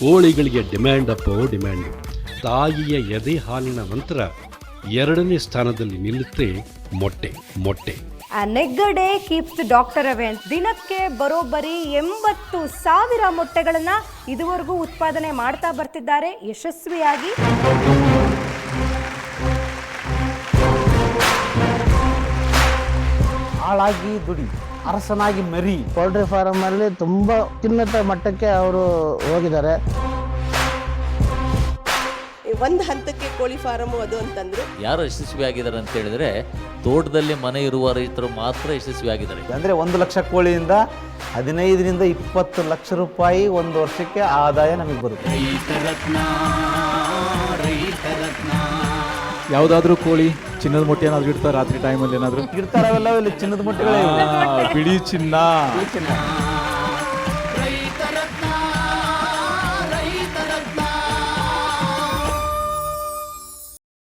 ಕೋಳಿಗಳಿಗೆ demand ಅಪ್ಪೋ demand. ತಾಯಿಯ ಎದೆ ಹಾಲಿನ ನಂತರ 2ನೇ ಸ್ಥಾನದಲ್ಲಿ ನಿಲ್ಲುತ್ತೆ ಮೊಟ್ಟೆ. An egg a day keeps the doctor away. ದಿನಕ್ಕೆ ಬರೋಬ್ಬರಿ 80,000 ಮೊಟ್ಟೆಗಳನ್ನು ಇದುವರೆಗೂ ಉತ್ಪಾದನೆ ಮಾಡ್ತಾ ಬರ್ತಿದ್ದಾರೆ ಯಶಸ್ವಿಯಾಗಿ. ಆಳಾಗಿ ದುಡಿ, ಅರಸನಾಗಿ ಮೆರಿ. ಪೌಲ್ಟ್ರಿ ಫಾರಮ್ ಅಲ್ಲಿ ತುಂಬಾ ಉನ್ನತ ಮಟ್ಟಕ್ಕೆ ಅವರು ಹೋಗಿದ್ದಾರೆ. ಒಂದು ಹಂತಕ್ಕೆ ಕೋಳಿ ಫಾರಮ್ ಅದು ಅಂತಂದ್ರು. ಯಾರು ಯಶಸ್ವಿ ಆಗಿದ್ದಾರೆ ಅಂತ ಹೇಳಿದ್ರೆ ತೋಟದಲ್ಲಿ ಮನೆ ಇರುವ ರೈತರು ಮಾತ್ರ ಯಶಸ್ವಿ ಆಗಿದ್ದಾರೆ. ಅಂದರೆ 1 ಲಕ್ಷ ಕೋಳಿಯಿಂದ 15ರಿಂದ 20 ಲಕ್ಷ ರೂಪಾಯಿ ಒಂದು ವರ್ಷಕ್ಕೆ ಆದಾಯ ನಮಗೆ ಬರುತ್ತೆ. ಯಾವುದಾದ್ರೂ ಕೋಳಿ ಚಿನ್ನದ ಮೊಟ್ಟೆ ಏನಾದ್ರು ಇಡ್ತಾರೆ ರಾತ್ರಿ ಟೈಮಲ್ಲಿ ಏನಾದ್ರು ಇಡ್ತಾರವೆಲ್ಲ ಇಲ್ಲಿ ಚಿನ್ನದ ಮೊಟ್ಟೆಗಳೇ ಬಿಳಿ ಚಿನ್ನ